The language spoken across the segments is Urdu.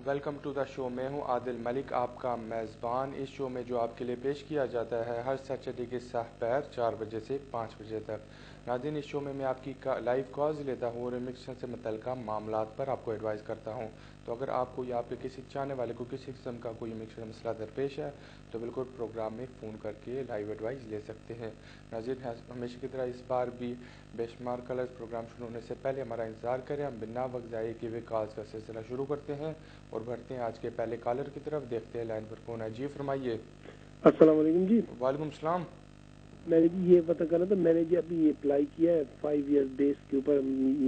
ویلکم ٹو دا شو. میں ہوں عادل ملک، آپ کا میزبان. اس شو میں جو آپ کے لیے پیش کیا جاتا ہے ہر سیٹرڈے کے سحر 4 بجے سے 5 بجے تک. ناظرین، اس شو میں آپ کی لائیو کالز لیتا ہوں اور مکسر سے متعلقہ معاملات پر آپ کو ایڈوائز کرتا ہوں. تو اگر آپ کو یا آپ کے کسی چاہنے والے کو کسی قسم کا کوئی مکسر مسئلہ درپیش ہے تو بالکل پروگرام میں فون کر کے لائیو ایڈوائز لے سکتے ہیں. ناظرین، ہمیشہ کی طرح اس بار بھی بے شمار کلرز پروگرام شروع ہونے سے پہلے ہمارا انتظار کریں. ہم بنا وقت ضائع کیے ہوئے کالز کا سلسلہ شروع کرتے ہیں اور بڑھتے ہیں آج کے پہلے کالر کی طرف. دیکھتے ہیں لائن پر کون ہے. جی فرمائیے. السلام علیکم. جی وعلیکم السلام. میں نے جی یہ پتہ کرنا تھا، میں نے جی ابھی یہ اپلائی کیا ہے 5 ایئر بیس کے اوپر.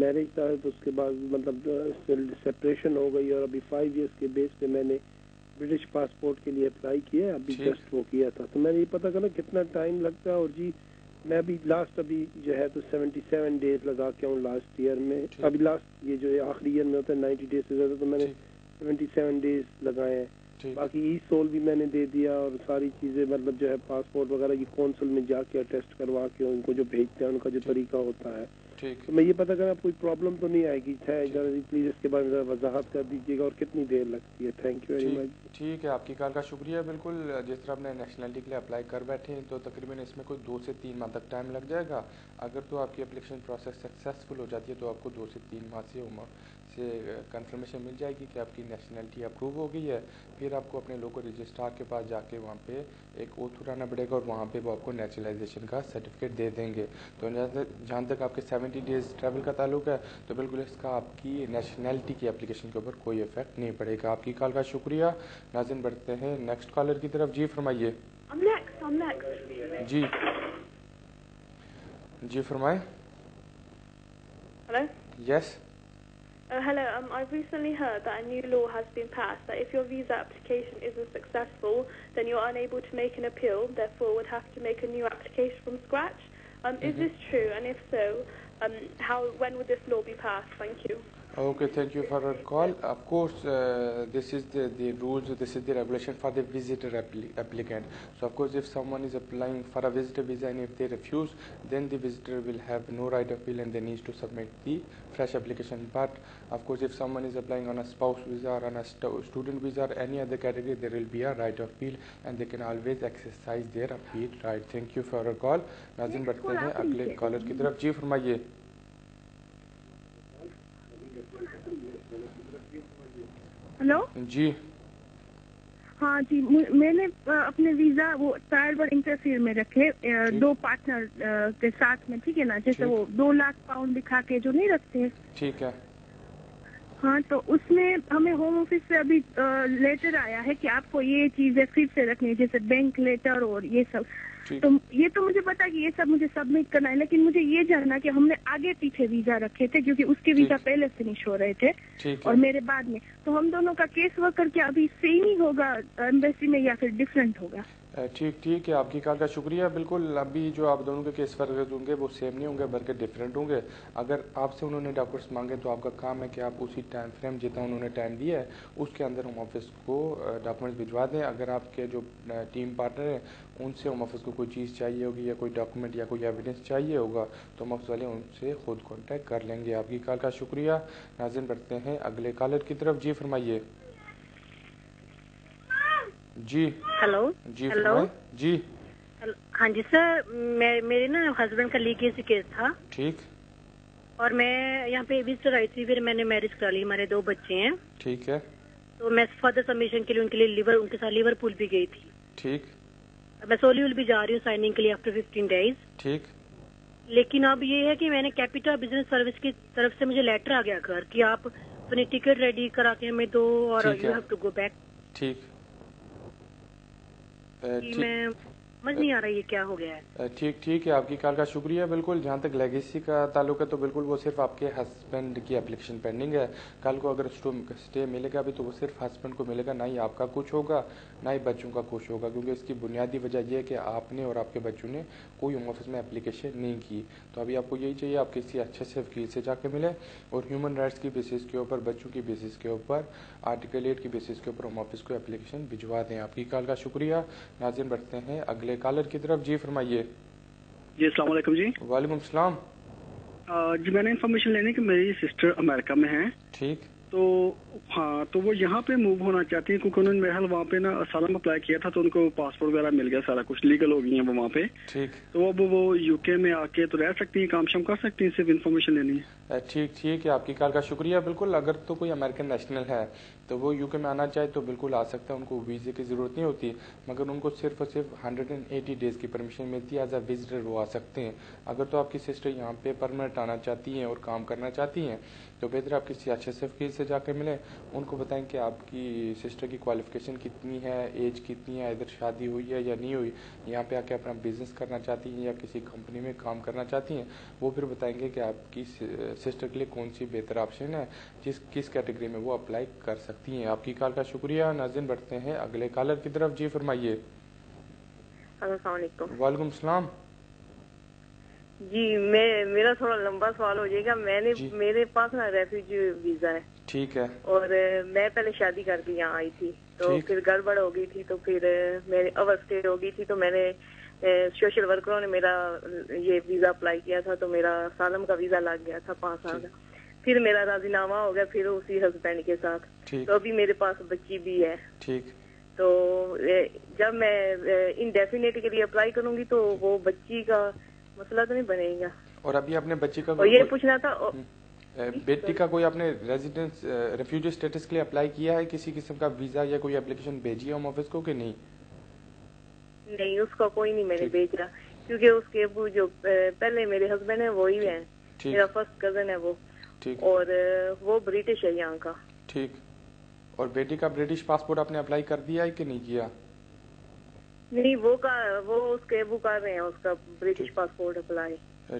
میرج تھا تو اس کے بعد مطلب سپریشن ہو گئی اور ابھی 5 ایئرس کے بیس پہ میں نے برٹش پاسپورٹ کے لیے اپلائی کیا ہے. ابھی جسٹ وہ کیا تھا تو میں نے یہ پتہ کرنا کتنا ٹائم لگتا ہے. اور جی میں ابھی لاسٹ ابھی جو ہے تو 77 ڈیز لگا کے ہوں لاسٹ ایئر میں. ابھی لاسٹ یہ جو آخری ایئر میں ہوتا ہے 90 ڈیز سے زیادہ، تو میں نے 77 ڈیز لگائے ہیں. باقی ای سول بھی میں نے دے دیا اور ساری چیزیں مطلب جو ہے پاسپورٹ وغیرہ کی کونسل میں جا کے اٹیسٹ کروا کے ان کو جو بھیجتے ہیں ان کا جو طریقہ ہوتا ہے. تو میں یہ پتہ کرنا کوئی پرابلم تو نہیں آئے گی. پلیز اس کے بارے میں وضاحت کر دیجیے گا اور کتنی دیر لگتی ہے. Thank you very much. ٹھیک ہے، آپ کی کال کا شکریہ. بالکل جس طرح آپ نے نیشنلٹی کے لیے اپلائی کر بیٹھے ہیں تو تقریباً اس میں کوئی 2 سے 3 ماہ تک ٹائم لگ جائے گا. اگر تو آپ کی اپلیکیشن پروسیس سکسیزفل ہو جاتی ہے تو آپ کو 2 سے 3 ماہ سے کنفرمیشن مل جائے گی کہ آپ کی نیشنلٹی اپروو ہو گئی ہے. پھر آپ کو اپنے لوکل رجسٹرار کے پاس جا کے وہاں پہ ایک اوتھ اٹھانا پڑے گا اور وہاں پہ وہ آپ کو نیچرلائزیشن کا سرٹیفکیٹ دے دیں گے. تو جہاں تک آپ کے 70 ڈیز ٹریول کا تعلق ہے تو بالکل اس کا آپ کی نیشنلٹی کی اپلیکیشن کے اوپر کوئی افیکٹ نہیں پڑے گا. آپ کی کال کا شکریہ. ناظرین بڑھتے ہیں نیکسٹ کالر کی طرف. جی فرمائیے. جی فرمائیں. Hello? Yes. Hello. I've recently heard that a new law has been passed that if your visa application isn't successful, then you're unable to make an appeal, therefore would have to make a new application from scratch. Is this true? And if so, when would this law be passed? Thank you. Okay, thank you for your call. Of course, this is the rules, this is the regulation for the visitor applicant. So, of course, if someone is applying for a visitor visa and if they refuse, then the visitor will have no right of appeal and they need to submit the fresh application. But, of course, if someone is applying on a spouse visa or on a student visa or any other category, there will be a right of appeal and they can always exercise their appeal right. Thank you for your call. ناظرین بڑھتے ہیں اگلے کالر کی طرف. جی فرمائیے. ہلو. جی ہاں جی، میں نے اپنے ویزا وہ ٹرائل اور انٹرفیئر میں رکھے 2 پارٹنر کے ساتھ میں، ٹھیک ہے نا، جیسے وہ 2 لاکھ پاؤنڈ دکھا کے جو نہیں رکھتے. ٹھیک ہے. ہاں تو اس میں ہمیں ہوم آفس سے ابھی لیٹر آیا ہے کہ آپ کو یہ چیزیں پھر سے رکھنی ہے، جیسے بینک لیٹر اور یہ سب. تو یہ تو مجھے پتا کہ یہ سب مجھے سبمٹ کرنا ہے، لیکن مجھے یہ جاننا کہ ہم نے آگے پیچھے ویزا رکھے تھے کیونکہ اس کے ویزا پہلے فنش ہو رہے تھے اور میرے بعد میں، تو ہم دونوں کا کیس ورکر کیا ابھی سیم ہی ہوگا ایمبیسی میں یا پھر ڈفرینٹ ہوگا؟ ٹھیک ہے. آپ کی کال کا شکریہ. بالکل ابھی جو آپ دونوں کے کیس ورکرز ہوں گے وہ سیم نہیں ہوں گے بلکہ ڈفرینٹ ہوں گے. اگر آپ سے انہوں نے ڈاکومنٹس مانگے تو آپ کا کام ہے کہ آپ اسی ٹائم فریم جتنا انہوں نے ٹائم دیا ہے اس کے اندر ہوم آفس کو ڈاکومنٹس بھجوا دیں. اگر آپ کے جو ٹیم پارٹنر ہیں ان سے ہوم آفس کو کوئی چیز چاہیے ہوگی یا کوئی ڈاکومنٹ یا کوئی ایویڈنس چاہیے ہوگا تو ہوم آفس والے ان سے خود کانٹیکٹ کر لیں گے. آپ کی کال کا شکریہ. ناظرین بڑھتے ہیں اگلے کالر کی طرف. جی فرمائیے. جی ہلو. جی فرمائیں. جی ہاں جی سر، میرے نا ہسبینڈ کا لیگیسی کیس تھا. ٹھیک. اور میں یہاں پہ وزٹر آئی تھی، پھر میں نے میرج کرا لی. ہمارے 2 بچے ہیں. ٹھیک ہے. تو میں فردر سبمیشن کے لیے ان کے ساتھ لیورپول بھی گئی تھی. ٹھیک. میں سولیول بھی جا رہی ہوں سائننگ کے لیے آفٹر 15 ڈیز. ٹھیک. لیکن اب یہ ہے کہ میں نے کیپیٹل بزنس سروس کی طرف سے مجھے لیٹر آ گیا گھر کہ آپ اپنی ٹکٹ ریڈی کرا کے ہمیں دو اور you have to go back. ٹھیک. میں سمجھ نہیں آ رہا یہ کیا ہو گیا ہے. ٹھیک ہے. آپ کی کال کا شکریہ. بالکل جہاں تک لیگیسی کا تعلق ہے تو بالکل وہ صرف آپ کے ہسبینڈ کی اپلیکیشن پینڈنگ ہے. کل کو اگر اسٹے ملے گا بھی تو وہ صرف ہسبینڈ کو ملے گا، نہ ہی آپ کا کچھ ہوگا نہ ہی بچوں کا کچھ ہوگا، کیونکہ اس کی بنیادی وجہ یہ ہے کہ آپ نے اور آپ کے بچوں نے کوئی ہوم آفس میں اپلیکیشن نہیں کی. تو ابھی آپ کو یہی چاہیے آپ کسی اچھے سے وکیل سے جا کے ملیں اور ہیومن رائٹس کی بیسس کے اوپر، بچوں کی بیسس کے اوپر، آرٹیکل 8 کی بیسس کے اوپر ہوم آفس کو اپلیکیشن بھجوا دیں. آپ کی کال کا شکریہ. ناظرین بڑھتے ہیں اگلے کالر کی طرف. جی فرمائیے. جی السلام علیکم. جی وعلیکم السلام. جی میں نے انفارمیشن لینی کہ میری سسٹر امریکہ میں ہیں. ٹھیک. تو ہاں تو وہ یہاں پہ موو ہونا چاہتی ہیں کیونکہ انہوں نے میرا وہاں پہ نا اسالم اپلائی کیا تھا تو ان کو پاسپورٹ وغیرہ مل گیا, سارا کچھ لیگل ہو گئی ہیں وہ وہاں پہ. ٹھیک. تو اب وہ یو کے میں آ کے تو رہ سکتی ہیں, کام شام کر سکتی ہیں, صرف انفارمیشن لینی ہے. ٹھیک ہے, آپ کی کال کا شکریہ. بالکل, اگر تو کوئی امریکن نیشنل ہے تو وہ یو کے میں آنا چاہے تو بالکل آ سکتا ہے, ان کو ویزے کی ضرورت نہیں ہوتی, مگر ان کو صرف اور صرف 180 ڈیز کی پرمیشن ملتی ہے. ایز اے وزٹر وہ آ سکتے ہیں. اگر تو آپ کی سسٹر یہاں پہ پرمنٹ آنا چاہتی ہیں اور کام کرنا چاہتی ہیں تو بہتر آپ کسی اچھے سے وکیل سے جا کے ملیں, ان کو بتائیں کہ آپ کی سسٹر کی کوالیفیکیشن کتنی ہے, ایج کتنی ہے, ادھر شادی ہوئی ہے یا نہیں ہوئی, یہاں پہ آ کے اپنا بزنس کرنا چاہتی ہیں یا کسی کمپنی میں کام کرنا چاہتی ہیں. وہ پھر بتائیں گے کہ آپ کی سسٹر کے لیے کون سی بہتر آپشن ہے, کس کیٹیگری میں وہ اپلائی کر سکتی ہیں. آپ کی کال کا شکریہ. ناظرین, بڑھتے ہیں اگلے کالر کی طرف. جی فرمائیے. السلام علیکم. وعلیکم السلام. جی میرا تھوڑا لمبا سوال ہو جائے گا. میرے پاس نا ریفیوجی ویزا ہے. ٹھیک ہے. اور میں پہلے شادی کر کے یہاں آئی تھی تو پھر گڑبڑ ہو گئی تھی, تو پھر میری اوور اسٹے ہو گئی تھی, تو میں نے سوشل ورکروں نے میرا یہ ویزا اپلائی کیا تھا, تو میرا سالم کا ویزا لگ گیا تھا 5 سال کا. پھر میرا راضی نامہ ہو گیا پھر اسی ہسبینڈ کے ساتھ, تو ابھی میرے پاس بچی بھی ہے. ٹھیک. تو جب میں انڈیفینیٹ کے لیے اپلائی کروں گی تو وہ بچی کا مسئلہ تو نہیں بنے گا. اور ابھی اپنے بچی کا یہ پوچھنا تھا, بیٹی کا کوئی آپ نے ریزیڈنس ریفیوجی اسٹیٹس کے لیے اپلائی کیا ہے, کسی قسم کا ویزا یا کوئی اپلیکیشن بھیجی ہے ہوم آفس کو کہ نہیں؟ نہیں, اس کا کوئی نہیں میں نے بھیج رہا, کیونکہ اس کے ابو جو پہلے میرے ہسبینڈ ہیں وہی ہیں, میرا فرسٹ کزن ہے وہ, اور وہ برٹش ہے یہاں کا. ٹھیک. اور بیٹی کا برٹش پاسپورٹ آپ نے اپلائی کر دیا ہے کہ نہیں کیا؟ نہیں, وہ اس کے ابو کر رہے ہیں اس کا برٹش پاسپورٹ اپلائی.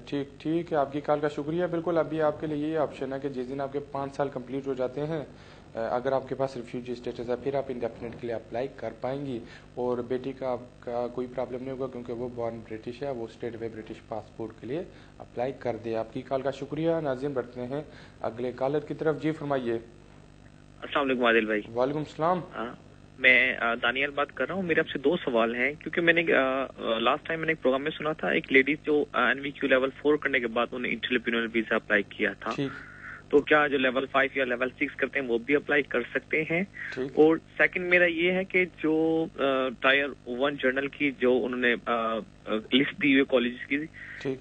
ٹھیک ہے, آپ کی کال کا شکریہ. بالکل, ابھی آپ کے لیے یہ آپشن ہے کہ جس دن آپ کے 5 سال کمپلیٹ ہو جاتے ہیں, اگر آپ کے پاس ریفیوجی اسٹیٹس ہے پھر آپ انڈیفینیٹ کے لیے اپلائی کر پائیں گی. اور بیٹی کا آپ کا کوئی پرابلم نہیں ہوگا کیونکہ وہ بورن برٹش ہے, وہ اسٹیٹ وے برٹش پاسپورٹ کے لیے اپلائی کر دے. آپ کی کال کا شکریہ. ناظرین, بڑھتے ہیں اگلے کالر کی طرف. جی فرمائیے. السلام علیکم عادل بھائی. وعلیکم السلام. میں دانیال بات کر رہا ہوں. میرے آپ سے 2 سوال ہیں, کیونکہ میں نے لاسٹ ٹائم میں نے ایک پروگرام میں سنا تھا ایک لیڈیز جو NVQ لیول 4 کرنے کے بعد انہیں انٹرپرینیور ویزا اپلائی کیا تھا, تو کیا جو لیول 5 یا لیول 6 کرتے ہیں وہ بھی اپلائی کر سکتے ہیں؟ اور سیکنڈ میرا یہ ہے کہ جو ٹائر 1 جرنل کی جو انہوں نے لسٹ دی ہوئی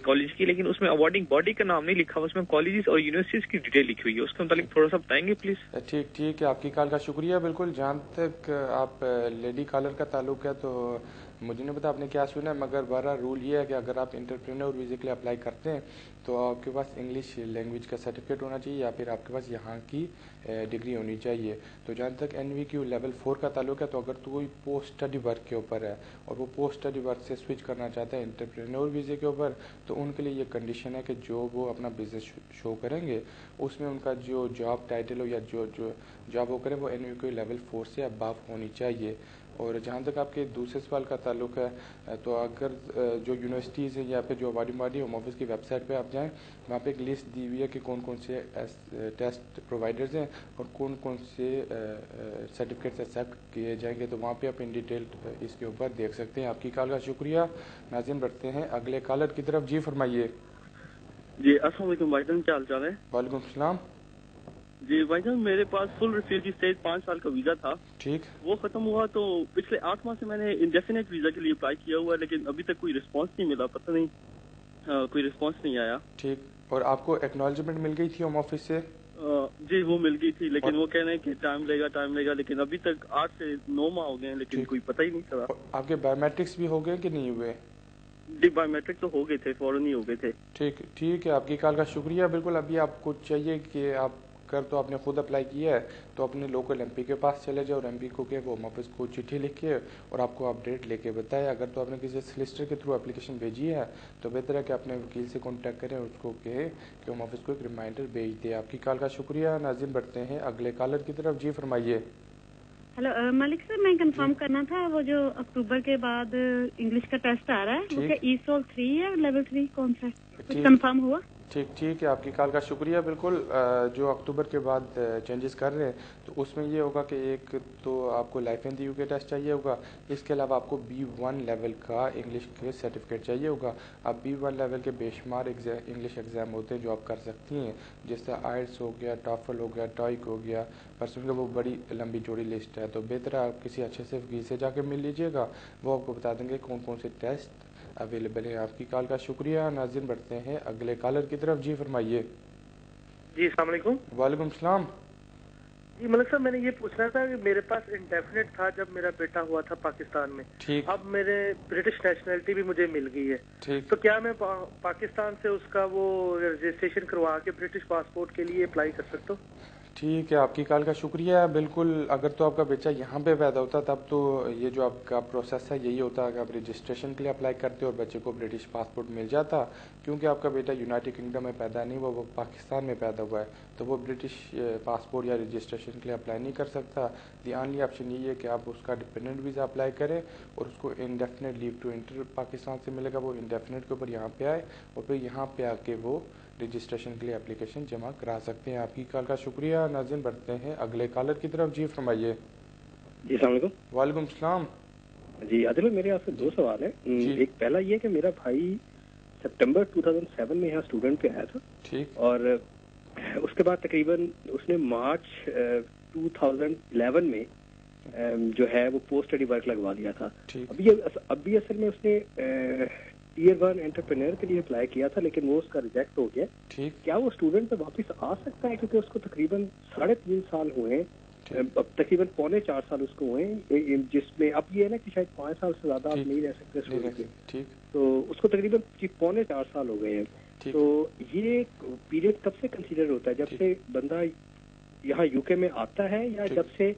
کالج کی, لیکن اس میں اوارڈنگ باڈی کا نام نہیں لکھا ہوا, اس میں کالجز اور یونیورسٹیز کی ڈیٹیل لکھی ہوئی ہے, اس کے متعلق تھوڑا سا بتائیں گے پلیز؟ ٹھیک ہے, آپ کی کال کا شکریہ. بالکل, جہاں تک آپ لیڈی کالر کا تعلق ہے تو مجھے نہیں پتا آپ نے کیا سنا ہے, مگر بہرحال رول یہ ہے کہ اگر آپ انٹرپرینور ویزے کے لیے اپلائی کرتے ہیں تو آپ کے پاس انگلش لینگویج کا سرٹیفکیٹ ہونا چاہیے یا پھر آپ کے پاس یہاں کی ڈگری ہونی چاہیے. تو جہاں تک NVQ لیول 4 کا تعلق ہے, تو اگر تو کوئی پوسٹ اسٹڈی ورک کے اوپر ہے اور وہ پوسٹ اسٹڈی ورک سے سوئچ کرنا چاہتا ہے انٹرپرینور ویزے کے اوپر, تو ان کے لیے یہ کنڈیشن ہے کہ جو وہ اپنا بزنس شو کریں گے اس میں ان کا جو جاب ٹائٹل ہو یا جو جاب وہ کریں وہ NVQ لیول 4 سے ابو ہونی چاہیے. اور جہاں تک آپ کے دوسرے سوال کا تعلق ہے, تو اگر جو یونیورسٹیز ہیں یا پھر جو آبادی باڈی ہوم آفس کی ویب سائٹ پہ آپ جائیں, وہاں پہ ایک لسٹ دی ہوئی ہے کہ کون کون سے ٹیسٹ پرووائڈرز ہیں اور کون کون سے سرٹیفکیٹس ایکسیپٹ کیے جائیں گے, تو وہاں پہ آپ ان ڈیٹیل اس کے اوپر دیکھ سکتے ہیں. آپ کی کال کا شکریہ. ناظرین, بڑھتے ہیں اگلے کالر کی طرف. جی فرمائیے. جی السلام علیکم بھائی جان, کیا حال چال ہے؟ وعلیکم السلام. جی بھائی جان, میرے پاس فل ریفیوجی اسٹیٹ 5 سال کا ویزا تھا. ٹھیک. وہ ختم ہوا تو پچھلے 8 ماہ سے میں نے انڈیفینیٹ ویزا کے لیے اپلائی کیا ہوا ہے, لیکن ابھی تک کوئی رسپانس نہیں ملا. پتہ نہیں کوئی رسپانس نہیں آیا. ٹھیک. اور آپ کو ایکنالجمنٹ مل گئی تھی ہوم آفس سے؟ جی وہ مل گئی تھی, لیکن وہ کہہ رہے ہیں کہ ٹائم لے گا, لیکن ابھی تک 8 سے 9 ماہ ہو گئے ہیں, لیکن کوئی پتہ ہی نہیں چلا. آپ کے بایو میٹرکس بھی ہو گئے کہ نہیں ہوئے؟ جی بایو میٹرک تو ہو گئے تھے, فوراً ہی ہو گئے تھے. ٹھیک ہے, آپ کی کال کا شکریہ. بالکل, ابھی آپ کو چاہیے کہ آپ تو آپ نے خود اپلائی کیا ہے تو اپنے لوکل MP کے پاس چلے جائے اور MP کو کہ وہ ہوم آفس کو چٹھی لکھ کے اور آپ کو اپڈیٹ لے کے بتائے. اگر تو آپ نے کسی سلسٹر کے تھرو اپلیکیشن بھیجی ہے تو بہتر ہے کہ اپنے وکیل سے کانٹیکٹ کریں اور اس کو کہے کہ ہوم آفس کو ایک ریمائنڈر بھیج دے. آپ کی کال کا شکریہ. ناظرین, بڑھتے ہیں اگلے کالر کی طرف. جی فرمائیے. ہیلو ملک سر, میں کنفرم کرنا تھا وہ جو اکتوبر کے بعد انگلش کا ٹیسٹ آ رہا ہے وہ کیا ESOL 3 ہے, لیول 3 کون سا ہے, کچھ کنفرم ہوا؟ ٹھیک ہے, آپ کی کال کا شکریہ. بالکل جو اکتوبر کے بعد چینجز کر رہے ہیں تو اس میں یہ ہوگا کہ ایک تو آپ کو لائف ان دی یو کے ٹیسٹ چاہیے ہوگا, اس کے علاوہ آپ کو B1 لیول کا انگلش کے سرٹیفکیٹ چاہیے ہوگا. اب B1 لیول کے بے شمار انگلش ایگزام ہوتے ہیں جو آپ کر سکتی ہیں, جس سے آئلٹس ہو گیا, ٹافل ہو گیا, ٹوئک ہو گیا, پرسن کا وہ بڑی لمبی چوڑی لسٹ ہے. تو بہتر ہے آپ کسی اچھے سے وکیل سے جا کے مل لیجیے گا, وہ آپ کو بتا دیں گے کون کون سے ٹیسٹ اویلیبل ہے. آپ کی کال کا شکریہ. ناظرین بڑھتے ہیں اگلے کالر کی طرف. جی فرمائیے. جی السلام علیکم. وعلیکم السلام. جی ملک صاحب, میں نے یہ پوچھنا تھا کہ میرے پاس انڈیفینٹ تھا جب میرا بیٹا ہوا تھا پاکستان میں, اب میرے برٹش نیشنلٹی بھی مجھے مل گئی ہے, تو کیا میں پاکستان سے اس کا وہ رجسٹریشن کروا کے برٹش پاسپورٹ کے لیے اپلائی کر سکتا ہوں؟ ٹھیک ہے, آپ کی کال کا شکریہ. بالکل, اگر تو آپ کا بچہ یہاں پہ پیدا ہوتا تب تو یہ جو آپ کا پروسیس ہے یہی ہوتا کہ آپ رجسٹریشن کے لیے اپلائی کرتے اور بچے کو برٹش پاسپورٹ مل جاتا. کیونکہ آپ کا بیٹا یونائٹڈ کنگڈم میں پیدا نہیں ہوا, وہ پاکستان میں پیدا ہوا ہے, تو وہ برٹش پاسپورٹ یا رجسٹریشن کے لیے اپلائی نہیں کر سکتا. دی اونلی آپشن یہ ہے کہ آپ اس کا ڈپینڈنٹ ویزا اپلائی کریں اور اس کو indefinite leave to enter Pakistan سے ملے گا. وہ انڈیفینٹ کے اوپر یہاں پہ آئے اور پھر یہاں پہ آ کے وہ رجسٹریشن کے لیے اپلیکیشن جمع کرا سکتے ہیں. آپ کی کال کا شکریہ. ناظرین بڑھتے ہیں اگلے کالر کی طرف. جی فرمائیے. جی السلام علیکم. وعلیکم السلام. جی عادل, میرے آپ سے دو سوال ہیں. ایک پہلا یہ کہ میرا بھائی سپٹمبر 2007 میں یہاں اسٹوڈنٹ پہ آیا تھا, ٹھیک, اور اس کے بعد تقریباً اس نے مارچ 2011 میں جو ہے وہ پوسٹ اسٹڈی ورک لگوا دیا تھا. ابھی اصل میں اس نے ٹیئر 1 انٹرپرینور کے لیے اپلائی کیا تھا, لیکن وہ اس کا ریجیکٹ ہو گیا. کیا وہ اسٹوڈنٹ پہ واپس آ سکتا ہے؟ کیونکہ اس کو تقریباً 3.5 سال ہوئے ہیں, تقریباً 3.25 سال اس کو ہوئے ہیں, جس میں اب یہ ہے نا کہ شاید 5 سال سے زیادہ آپ نہیں رہ سکتے اسٹوڈنٹ کے, تو اس کو تقریباً 3.25 سال ہو گئے ہیں. تو یہ پیریڈ کب سے کنسیڈر ہوتا ہے؟ جب سے بندہ یہاں یو کے میں آتا ہے یا جب سے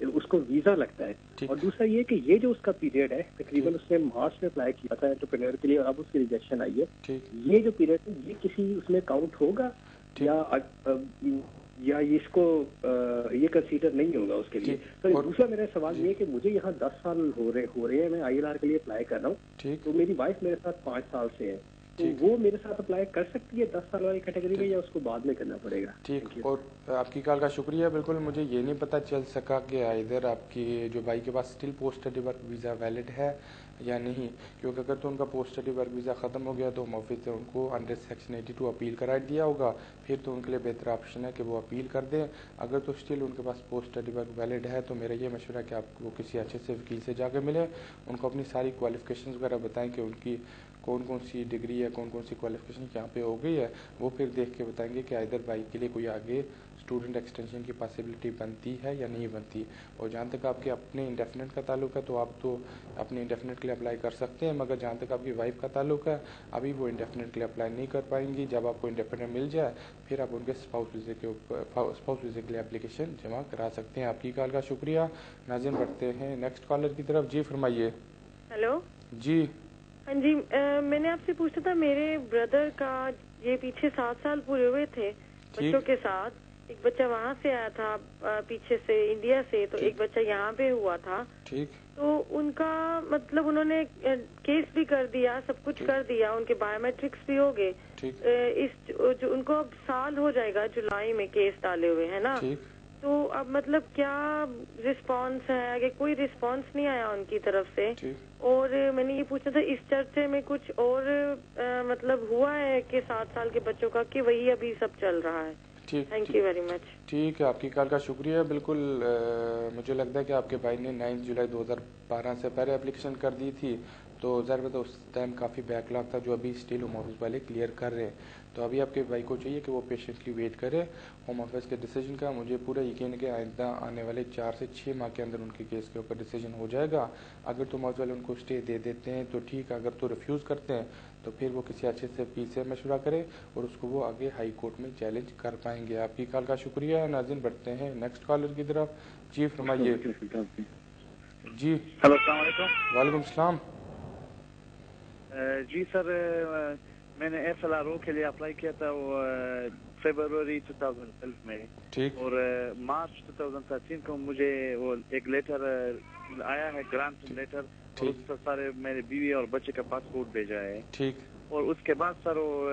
اس کو ویزا لگتا ہے؟ اور دوسرا یہ کہ یہ جو اس کا پیریڈ ہے تقریباً اس نے مارچ میں اپلائی کیا تھا انٹرپرینور کے لیے اور اب اس کی ریجیکشن آئی ہے, یہ جو پیریڈ ہے یہ کسی اس میں کاؤنٹ ہوگا یا اس کو یہ کنسیڈر نہیں ہوگا اس کے لیے؟ تو دوسرا میرا سوال یہ کہ مجھے یہاں 10 سال ہو رہے ہیں, میں ILR کے لیے اپلائی کر رہا ہوں, تو میری وائف میرے ساتھ 5 سال سے ہے, تو وہ میرے ساتھ اپلائی کر سکتی ہے 10 سال والی کیٹیگری میں یا اس کو بعد میں کرنا پڑے گا؟ ٹھیک, اور آپ کی کال کا شکریہ. بالکل, مجھے یہ نہیں پتہ چل سکا کہ ادھر آپ کی جو بھائی کے پاس still post study work visa valid ہے یا نہیں, کیونکہ اگر تو ان کا پوسٹ اسٹڈی ورک ویزا ختم ہو گیا تو ہوم آفس سے ان کو انڈر سیکشن 82 اپیل کرا دیا ہوگا, پھر تو ان کے لیے بہتر آپشن ہے کہ وہ اپیل کر دیں. اگر تو اسٹل ان کے پاس پوسٹ اسٹڈی ورک ویلڈ ہے تو میرا یہ مشورہ ہے کہ آپ کو کسی اچھے سے وکیل سے جا کے ملیں, ان کو اپنی ساری کوالیفیکیشنز وغیرہ بتائیں کہ ان کی کون کون سی ڈگری ہے, کون کون سی کوالیفیکیشن یہاں پہ ہو گئی ہے, وہ پھر دیکھ کے بتائیں گے کہ ادھر بھائی کے لیے کوئی آگے اسٹوڈنٹ ایکسٹینشن کی پاسبلٹی بنتی ہے یا نہیں بنتی. اور جہاں تک آپ کے اپنے انڈیفینٹ کا تعلق ہے تو آپ تو اپنے انڈیفینٹ کے لیے اپلائی کر سکتے ہیں, مگر جہاں تک آپ کی وائف کا تعلق ہے ابھی وہ انڈیفینٹ کے لیے اپلائی نہیں کر پائیں گی. جب آپ کو انڈیفینٹ مل جائے پھر آپ ان کے اسپاؤس ویزے کے لیے اپلیکیشن جمع کرا سکتے ہیں. آپ کی کال کا شکریہ. ناظرین بڑھتے ہیں نیکسٹ کالر کی طرف. جی فرمائیے. ہیلو. جی ہاں جی, میں نے آپ سے پوچھا تھا, میرے بردر کا یہ پیچھے 7 سال پورے ہوئے تھے بچوں کے ساتھ. ایک بچہ وہاں سے آیا تھا پیچھے سے انڈیا سے, تو ایک بچہ یہاں پہ ہوا تھا. تو ان کا مطلب انہوں نے کیس بھی کر دیا, سب کچھ کر دیا, ان کے بایو میٹرکس بھی ہو گئے. جو ان کو اب سال ہو جائے گا جولائی میں کیس ڈالے ہوئے ہے نا, تو اب مطلب کیا رسپانس ہے کہ کوئی رسپانس نہیں آیا ان کی طرف سے. اور میں نے یہ پوچھا تھا اس چرچے میں کچھ اور مطلب ہوا ہے کہ 7 سال کے بچوں کا, کہ وہی ابھی سب چل رہا ہے؟ Thank you very much. ٹھیک ہے, آپ کی کال کا شکریہ. بالکل, مجھے لگتا ہے کہ آپ کے بھائی نے 9 جولائی 2012 سے پہلے اپلیکیشن کر دی تھی, تو ظاہر بات اس ٹائم کافی بیک لاگ تھا جو ابھی اسٹل ہوم آفس والے کلیئر کر رہے ہیں. تو ابھی آپ کے بھائی کو چاہیے کہ وہ پیشنٹلی ویٹ کرے ہوم آفس کے ڈیسیجن کا. مجھے پورا یقین ہے کہ آئندہ آنے والے 4 سے 6 ماہ کے اندر ان کے کیس کے اوپر ڈیسیجن ہو جائے گا. اگر تو ہوم آفس والے ان کو اسٹے دے دیتے ہیں تو ٹھیک ہے, اگر تو ریفیوز کرتے ہیں تو پھر وہ کسی اچھے سے وکیل سے مشورہ کرے اور اس کو وہ آگے ہائی کورٹ میں چیلنج کر پائیں گے. آپ کی کال کا شکریہ. ناظرین بڑھتے ہیں نیکسٹ کالر کی طرف. جی فرمائیے. جی ہلو, السلام علیکم. وعلیکم السلام. جی سر, میں نے FLRO کے لیے اپلائی کیا تھا وہ فیبروری 2012 میں, اور مارچ 2013 کو مجھے وہ ایک لیٹر آیا ہے, گرانٹ لیٹر, اور اس پر سارے میرے بیوی اور بچے کا پاسپورٹ بھیجا ہے. اور اس کے بعد سر وہ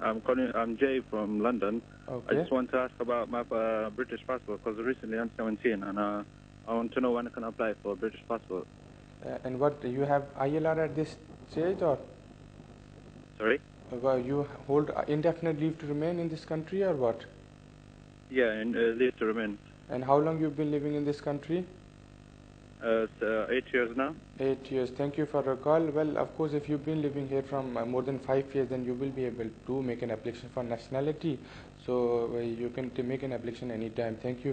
I'm Jay from London. Okay. I just want to ask about my British passport because recently I'm 17 and I want to know when I can apply for a British passport. And what you have ILR at this stage or? Sorry? You hold indefinite leave to remain in this country or what? Yeah, and leave to remain. And how long you've been living in this country? It's 8 years now. 8 years. Thank you for your call. Well, of course, if you've been living here from more than 5 years, then you will be able to make an application for nationality. So you can make an application anytime. Thank you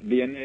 DNA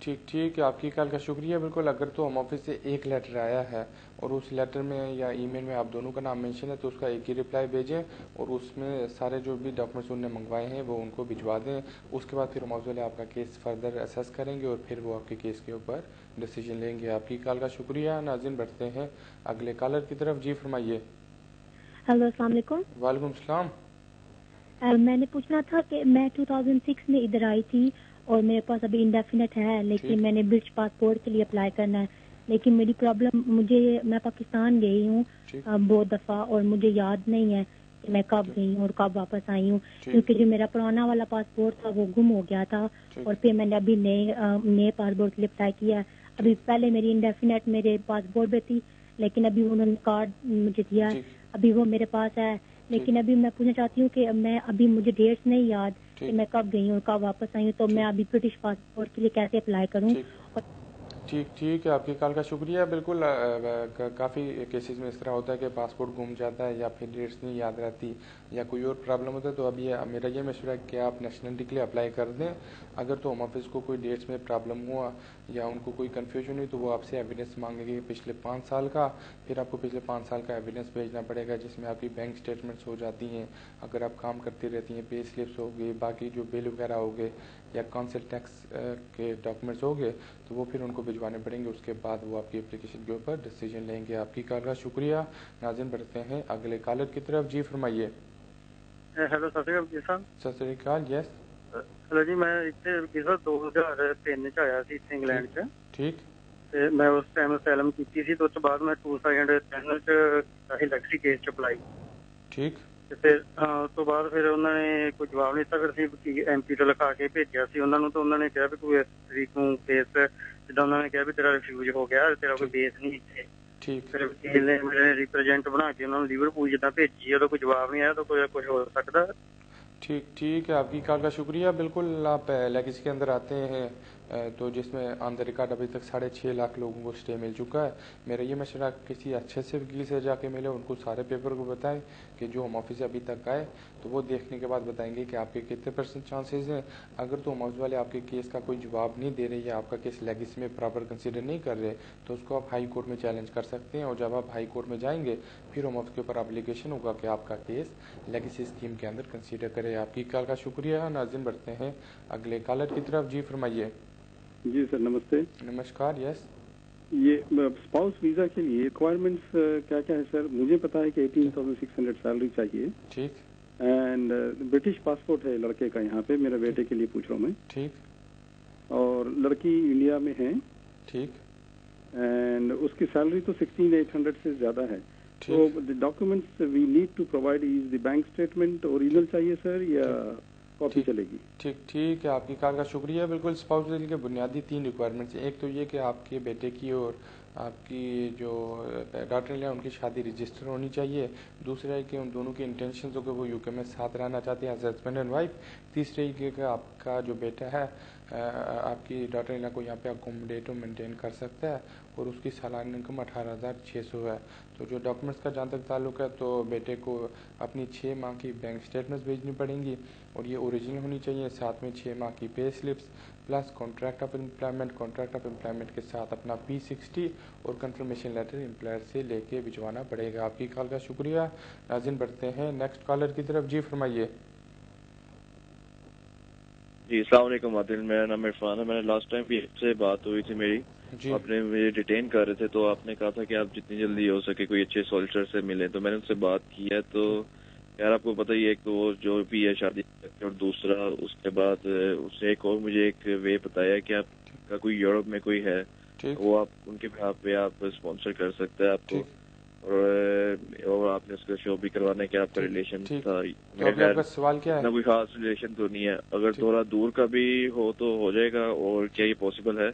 ٹھیک ہے، آپ کی کال کا شکریہ. بالکل اگر تو ہوم آفس سے ایک لیٹر آیا ہے اور اس لیٹر میں یا ای میل میں آپ دونوں کا نام مینشن ہے تو اس کا ایک ہی رپلائی بھیجیں اور اس میں سارے جو بھی ڈاکومنٹس انہوں نے منگوائے ہیں وہ ان کو بھجوا دیں. اس کے بعد پھر ہوم آفس والے آپ کا کیس فردر اسیس کریں گے اور پھر وہ آپ کے کیس کے اوپر ڈیسیجن لیں گے. آپ کی کال کا شکریہ. ناظرین بڑھتے ہیں اگلے کالر کی طرف. جی فرمائیے. ہیلو السلام علیکم. وعلیکم السلام. میں نے پوچھنا تھا کہ میں 2006 میں ادھر آئی تھی اور میرے پاس ابھی انڈیفینٹ ہے لیکن میں نے برٹش پاسپورٹ کے لیے اپلائی کرنا ہے لیکن میری پرابلم میں پاکستان گئی ہوں بہت دفعہ اور مجھے یاد نہیں ہے کہ میں کب گئی ہوں اور کب واپس آئی ہوں کیونکہ جو میرا پرانا والا پاسپورٹ تھا وہ گم ہو گیا تھا اور پھر میں نے ابھی نئے پاسپورٹ کے لیے اپلائی کیا ہے. ابھی پہلے میری انڈیفینٹ میرے پاسپورٹ پہ تھی لیکن ابھی انہوں نے کارڈ مجھے دیا ہے ابھی وہ میرے پاس ہے لیکن ابھی میں پوچھنا چاہتی ہوں کہ میں ابھی مجھے ڈیٹس نہیں یاد کہ میں کب گئی ہوں اور کب واپس آئی ہوں تو میں ابھی برٹش پاسپورٹ کے لیے کیسے اپلائی کروں. ٹھیک ہے، آپ کی کال کا شکریہ. بالکل کافی کیسز میں اس طرح ہوتا ہے کہ پاسپورٹ گم جاتا ہے یا پھر ڈیٹس نہیں یاد رہتی یا کوئی اور پرابلم ہوتا ہے تو ابھی میرا یہ مشورہ ہے کہ آپ نیشنلٹی کے لیے اپلائی کر دیں. اگر تو ہوم آفس کو کوئی ڈیٹس میں پرابلم ہوا یا ان کو کوئی کنفیوژن ہوئی تو وہ آپ سے ایویڈنس مانگیں گے پچھلے 5 سال کا. پھر آپ کو پچھلے 5 سال کا ایویڈنس بھیجنا پڑے گا جس میں آپ کی بینک اسٹیٹمنٹس ہو جاتی ہیں اگر آپ کام کرتی رہتی ہیں، پے سلپس ہو گئے، باقی جو بل وغیرہ ہو گئے یا کونسل ٹیکس کے ڈاکومنٹس ہو گئے تو وہ پھر ان کو بھجوانے پڑیں گے. اس کے بعد وہ آپ کی اپلیکیشن کے اوپر ڈیسیجن لیں گے. آپ کی کال کا شکریہ. ناظرین بڑھتے ہیں اگلے کالر کی طرف. جی فرمائیے. ہیلو ست شری اکال. یس ہلو جی، میں 2003 آیا سی انگلینڈ چ. ٹھیک. میں اس ٹائم اسائلم کی سی تو اس بعد میں 2010 الیکٹری کیس چ اپلائی. ٹھیک. پھر تو بعد پھر انہوں نے کوئی جواب نہیں تھا پھر ایم پی تو لکھا کے بھیجا سی انہوں نے تو انہوں نے کہا بھی کوئی تاریخ نو کیس جدا انہوں نے کہا بھی تیرا ریفیوز ہو گیا تیرا کوئی بیس نہیں اتنے. پھر وکیل نے میرے ریپرزینٹ بنا کے انہوں نے لیورپول جدہ بھیجی ہے کوئی جواب نہیں آیا تو کوئی کچھ ہو سکتا. ٹھیک ہے، آپ کی کال کا شکریہ. بالکل آپ لیگسی کے اندر آتے ہیں تو جس میں آن دا ریکارڈ ابھی تک 6.5 لاکھ لوگوں کو اسٹے مل چکا ہے. میرا یہ مشورہ کسی اچھے سے وکیل سے جا کے ملے، ان کو سارے پیپر کو بتائیں کہ جو ہوم آفس سے ابھی تک آئے تو وہ دیکھنے کے بعد بتائیں گے کہ آپ کے کتنے % چانسز ہیں. اگر تو ہوم آفس والے آپ کے کیس کا کوئی جواب نہیں دے رہے یا آپ کا کیس لیگسی میں پراپر کنسیڈر نہیں کر رہے تو اس کو آپ ہائی کورٹ میں چیلنج کر سکتے ہیں اور جب آپ ہائی کورٹ میں جائیں گے پھر ہوم آفس کے اوپر اپلیکیشن ہوگا کہ آپ کا کیس لیگسی اسکیم کے اندر کنسیڈر کرے. آپ کی کال کا شکریہ. ناظرین بڑھتے ہیں اگلے کالر کی طرف. جی فرمائیے. جی سر نمستے. نمسکار. یس. یہ اسپاؤس ویزا کے لیے ریکوائرمنٹس کیا کیا ہے سر؟ مجھے پتا ہے کہ 18,600 سیلری چاہیے. ٹھیک. اینڈ برٹش پاسپورٹ ہے لڑکے کا یہاں پہ، میرے بیٹے کے لیے پوچھ رہا ہوں میں. ٹھیک. اور لڑکی انڈیا میں ہے. ٹھیک. اینڈ اس کی سیلری تو 16,800 سے زیادہ ہے. تو documents we need to provide is the bank statement original چاہیے سر یا کاپی چلے گی؟ ٹھیک ہے، آپ کی کال کا شکریہ. بالکل اسپاؤس ویزا کے بنیادی 3 ریکوائرمنٹس ہیں. ایک تو یہ کہ آپ کے بیٹے کی اور آپ کی جو ڈاٹر ہیں ان کی شادی رجسٹر ہونی چاہیے. دوسرا ہے کہ ان دونوں کے انٹینشنز ہو کہ وہ UK میں ساتھ رہنا چاہتے ہیں ایز ہسبینڈ اینڈ وائف. تیسرا یہ کہ آپ کا جو بیٹا ہے آپ کی ڈاٹر کو یہاں پہ اکوموڈیٹ اور مینٹین کر سکتا ہے اور اس کی سالانہ انکم 18,600 ہے. تو جو ڈاکومنٹس کا جہاں تک تعلق ہے تو بیٹے کو اپنی 6 ماہ کی بینک اسٹیٹمنٹس بھیجنی پڑیں گی اور یہ اوریجنل ہونی چاہیے. ساتھ میں 6 ماہ کی pay slips plus contract of employment کے ساتھ اپنا P60 اور کنفرمیشن لیٹر امپلائر سے لے کے بھجوانا پڑے گا. آپ کی کال کا شکریہ. ناظرین بڑھتے ہیں نیکسٹ کالر کی طرف. جی فرمائیے. جی السلام علیکم عادل، میرا نام عرفان ہے. میں نے لاسٹ ٹائم بھی آپ سے بات ہوئی تھی میری. آپ نے مجھے ڈیٹین کر رہے تھے تو آپ نے کہا تھا کہ آپ جتنی جلدی ہو سکے کوئی اچھے سولٹر سے ملیں تو میں نے ان سے بات کی ہے. تو یار آپ کو پتہ ہی ہے تو جو بھی ہے شادی اور دوسرا اس کے بعد اس نے ایک اور مجھے ایک وے بتایا کہ آپ کا کوئی یورپ میں کوئی ہے وہ آپ ان کے بہاف پہ آپ اسپانسر کر سکتے ہیں آپ کو اور آپ نے اس کا شو بھی کروانا کہ آپ کا ریلیشن تھا. سوال کیا ہے؟ کوئی خاص ریلیشن تو نہیں ہے، اگر تھوڑا دور کا بھی ہو تو ہو جائے گا. اور کیا یہ پاسبل ہے؟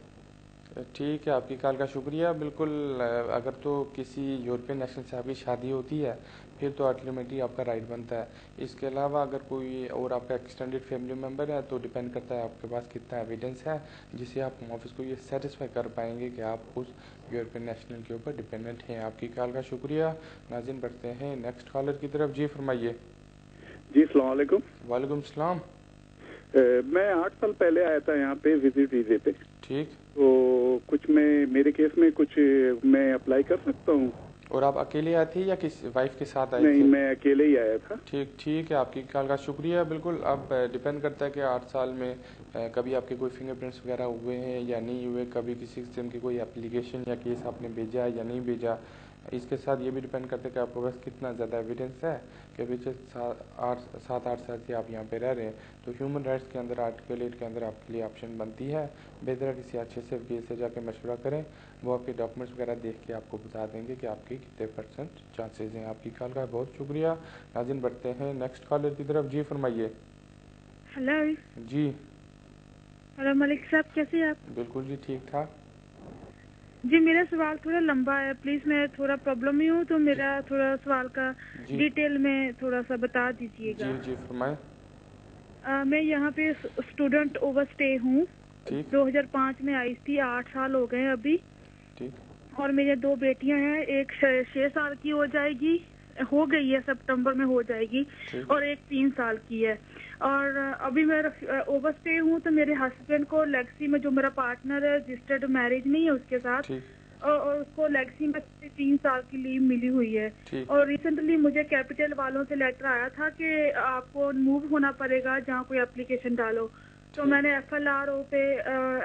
ٹھیک ہے، آپ کی کال کا شکریہ. بالکل اگر تو کسی یورپین نیشنل سے آپ کی شادی ہوتی ہے پھر تو الٹیمیٹلی آپ کا رائٹ بنتا ہے. اس کے علاوہ اگر کوئی اور آپ کا ایکسٹینڈیڈ فیملی ممبر ہے تو ڈیپینڈ کرتا ہے آپ کے پاس کتنا ایویڈنس ہے جس سے آپ ہوم آفس کو یہ سیٹسفائی کر پائیں گے کہ آپ اس یورپین نیشنل کے اوپر ڈیپینڈنٹ ہیں. آپ کی کال کا شکریہ. ناظرین بڑھتے ہیں نیکسٹ کالر کی طرف. جی فرمائیے. جی السلام علیکم. وعلیکم السلام. میں 8 سال پہلے آیا تھا یہاں پہ وزٹ ویزے پہ. ٹھیک. تو کچھ میں میرے کیس میں کچھ میں اپلائی کر سکتا ہوں. اور آپ اکیلے آئے تھے یا کس وائف کے ساتھ آئے تھے؟ نہیں، میں اکیلے ہی آیا تھا. ٹھیک ہے. آپ کی کال کا شکریہ. بالکل اب ڈیپینڈ کرتا ہے کہ 8 سال میں کبھی آپ کے کوئی فنگر پرنٹس وغیرہ ہوئے ہیں یا نہیں ہوئے, کبھی کسی قسم کی کوئی اپلیکیشن یا کیس آپ نے بھیجا ہے یا نہیں بھیجا. اس کے ساتھ یہ بھی ڈیپینڈ کرتا ہے کہ آپ کے پاس کتنا زیادہ ایویڈنس ہے کہ پچھلے 7-8 سال سے آپ یہاں پہ رہ رہے ہیں. تو ہیومن رائٹس کے اندر آرٹیکل 8 کے اندر آپ کے لیے آپشن بنتی ہے. بہتر ہے کسی اچھے سے وکیل سے جا کے مشورہ کریں, وہ آپ کے ڈاکومنٹس وغیرہ دیکھ کے آپ کو بتا دیں گے کہ آپ کی کتنے % چانسز ہیں. آپ کی کال کا بہت شکریہ. ناظرین بڑھتے ہیں نیکسٹ کالر کی طرف. جی فرمائیے. ہیلو. جی ہیلو ملک صاحب, کیسے ہیں آپ؟ بالکل جی ٹھیک ٹھاک. جی میرا سوال تھوڑا لمبا ہے, پلیز میں تھوڑا پرابلم میں ہوں تو میرا تھوڑا سوال کا ڈیٹیل میں تھوڑا سا بتا دیجیے گا. جی فرمائیں. میں یہاں پہ اسٹوڈنٹ اوور اسٹے ہوں. 2005 میں آئی تھی, 8 سال ہو گئے ابھی. اور میرے 2 بیٹیاں ہیں, ایک 6 سال کی ہو گئی ہے, سپتمبر میں ہو جائے گی, اور ایک 3 سال کی ہے. اور ابھی میں اوور اسٹے ہوں تو میرے ہسبینڈ کو لیگسی میں جو میرا پارٹنر ہے رجسٹرڈ میرج نہیں ہے اس کے ساتھ, اور اس کو لیگسی میں 3 سال کی لیو ملی ہوئی ہے. اور ریسنٹلی مجھے کیپٹل والوں سے لیٹر آیا تھا کہ آپ کو موو ہونا پڑے گا جہاں کوئی اپلیکیشن ڈالو. تو میں نے FLRO پہ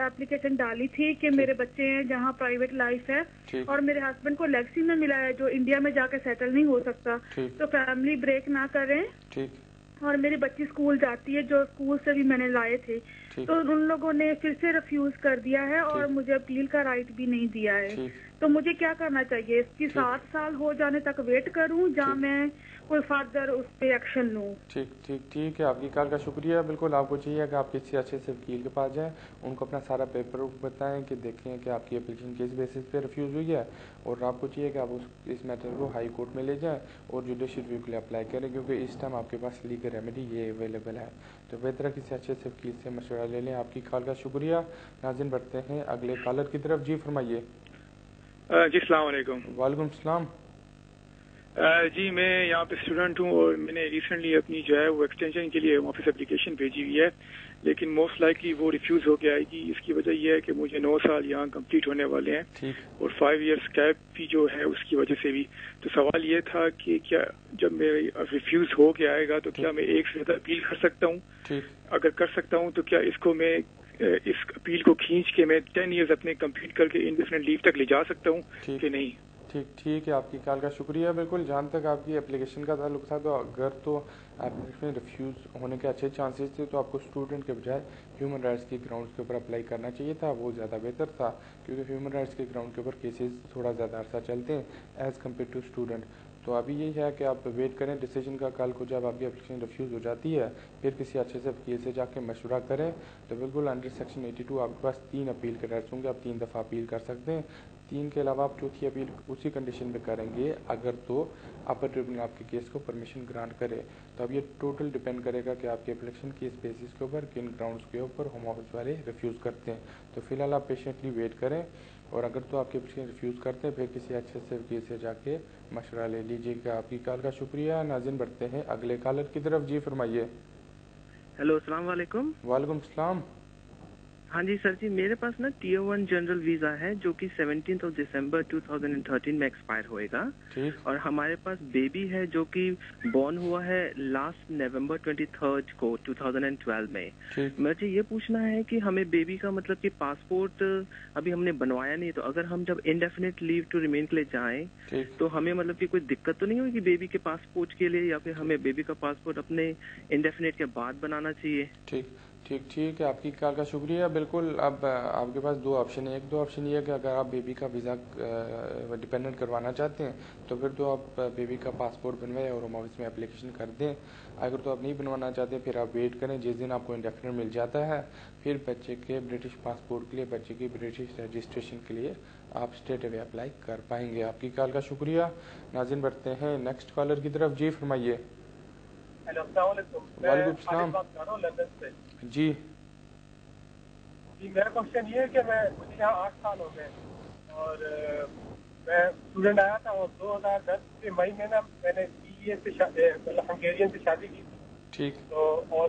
اپلیکیشن ڈالی تھی کہ میرے بچے ہیں جہاں پرائیویٹ لائف ہے, اور میرے ہسبینڈ کو لیگسی میں ملا ہے جو انڈیا میں جا کے سیٹل نہیں ہو سکتا, تو فیملی بریک نہ کریں. اور میری بچی اسکول جاتی ہے جو اسکول سے بھی میں نے لائے تھے, تو ان لوگوں نے پھر سے ریفیوز کر دیا ہے اور مجھے اپیل کا رائٹ بھی نہیں دیا ہے. تو مجھے کیا کرنا چاہیے؟ اس کی 7 سال ہو جانے تک ویٹ کروں جہاں میں کوئی فردر اس پہ ایکشن لوں؟ ٹھیک ہے. آپ کی کال کا شکریہ. بالکل آپ کو چاہیے کہ آپ کسی اچھے سے وکیل کے پاس جائیں, ان کو اپنا سارا پیپر بتائیں کہ دیکھیں کہ آپ کی اپلیکیشن کس بیسس پہ ریفیوز ہوئی ہے, اور آپ کو چاہیے کہ آپ اس میٹر کو ہائی کورٹ میں لے جائیں اور جوڈیشل ریویو کے لیے اپلائی کریں, کیونکہ اس ٹائم آپ کے پاس لیگل ریمیڈی یہ اویلیبل ہے. تو بہتر ہے کسی اچھے سے وکیل سے مشورہ لے لیں. آپ کی کال کا شکریہ. ناظرین بڑھتے ہیں اگلے کالر کی طرف. جی فرمائیے. جی السلام علیکم. وعلیکم السلام. جی میں یہاں پہ اسٹوڈنٹ ہوں, اور میں نے ریسنٹلی اپنی جو ہے وہ ایکسٹینشن کے لیے آفس اپلیکیشن بھیجی ہوئی ہے, لیکن موسٹ لائکلی وہ ریفیوز ہو کے آئے گی. اس کی وجہ یہ ہے کہ مجھے 9 سال یہاں کمپلیٹ ہونے والے ہیں, اور 5 ایئرس کیپ بھی جو ہے اس کی وجہ سے بھی. تو سوال یہ تھا کہ کیا جب میری ریفیوز ہو کے آئے گا تو کیا میں ایک سے زیادہ اپیل کر سکتا ہوں؟ اگر کر سکتا ہوں تو کیا اس کو میں اس اپیل کو کھینچ کے میں 10 ایئرز اپنے کمپلیٹ کر کے انڈیفینٹ لیو تک لے جا سکتا ہوں کہ نہیں؟ ٹھیک ہے. آپ کی کال کا شکریہ. بالکل جہاں تک آپ کی اپلیکیشن کا تعلق تھا, تو اگر تو اپلیکیشن ریفیوز ہونے کے اچھے چانسز تھے تو آپ کو اسٹوڈنٹ کے بجائے ہیومن رائٹس کے گراؤنڈس کے اوپر اپلائی کرنا چاہیے تھا. وہ زیادہ بہتر تھا, کیونکہ ہیومن رائٹس کے گراؤنڈ کے اوپر کیسز تھوڑا زیادہ عرصہ چلتے ہیں ایز کمپیئر ٹو اسٹوڈنٹ. تو ابھی یہی ہے کہ آپ ویٹ کریں ڈیسیجن کا. کل کو جب آپ کی اپلیکیشن ریفیوز ہو جاتی ہے پھر کسی اچھے سے وکیل سے جا کے مشورہ کریں. تو بالکل انڈر سیکشن 82 آپ کے پاس 3 اپیل کے رائٹس ہوں گے, آپ 3 دفعہ اپیل کر سکتے ہیں. 3 کے علاوہ آپ چوتھی اپیل اسی کنڈیشن پہ کریں گے اگر تو اپر ٹریبونل آپ کے کیس کو پرمیشن گرانٹ کرے. تو اب یہ ٹوٹل ڈیپینڈ کرے گا کہ آپ کی اپلیکیشن کس بیسس کے اوپر, کن گراؤنڈس کے اوپر ہوم آفس والے ریفیوز کرتے ہیں. تو فی الحال آپ پیشنٹلی ویٹ کریں, اور اگر تو آپ کی اپلیکیشن ریفیوز کرتے ہیں پھر کسی اچھے سے وکیل سے جا کے مشورہ لے لیجیے گا. آپ کی کال کا شکریہ. ناظرین بڑھتے ہیں اگلے کالر کی طرف. جی فرمائیے. ہیلو السلام علیکم. وعلیکم السلام. ہاں جی سر جی, میرے پاس نا Tier 1 جنرل ویزا ہے جو کہ 17 دسمبر 2013 میں ایکسپائر ہوئے گا, اور ہمارے پاس بیبی ہے جو کہ بورن ہوا ہے لاسٹ نومبر 23 کو 2012 میں. مجھے یہ پوچھنا ہے کہ ہمیں بیبی کا مطلب کہ پاسپورٹ ابھی ہم نے بنوایا نہیں, تو اگر ہم جب انڈیفینٹ لیو ٹو ریمین کے لیے جائیں تو ہمیں مطلب کہ کوئی دقت تو نہیں ہوگی بیبی کے پاسپورٹ کے لیے, یا پھر ہمیں بیبی کا پاسپورٹ اپنے انڈیفینٹ کے بعد بنانا چاہیے؟ ٹھیک ہے. آپ کی کال کا شکریہ. بالکل اب آپ کے پاس 2 آپشن ہیں. ایک 2 آپشن یہ ہے کہ اگر آپ بیبی کا ویزا ڈیپینڈنٹ کروانا چاہتے ہیں تو پھر تو آپ بیبی کا پاسپورٹ بنوائیں اور ہوم آفس میں اپلیکیشن کر دیں. اگر تو آپ نہیں بنوانا چاہتے پھر آپ ویٹ کریں, جس دن آپ کو انڈیفینٹ مل جاتا ہے پھر بچے کے برٹش پاسپورٹ کے لیے, بچے کی برٹش رجسٹریشن کے لیے آپ اسٹریٹ اوے اپلائی کر پائیں گے. آپ کی کال کا شکریہ. ناظرین بڑھتے ہیں نیکسٹ کالر کی طرف. جی فرمائیے. ہیلو السلام علیکم. وعلیکم السلام. بات کر رہا ہوں لندن سے. جی میرا کوشچن یہ ہے کہ مجھے یہاں 8 سال ہو گئے, اور میں اسٹوڈنٹ آیا تھا, اور 2010 کے مئی میں نا میں نے PEA سے مطلب ہنگیرین سے شادی کی تھی. تو اور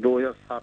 2007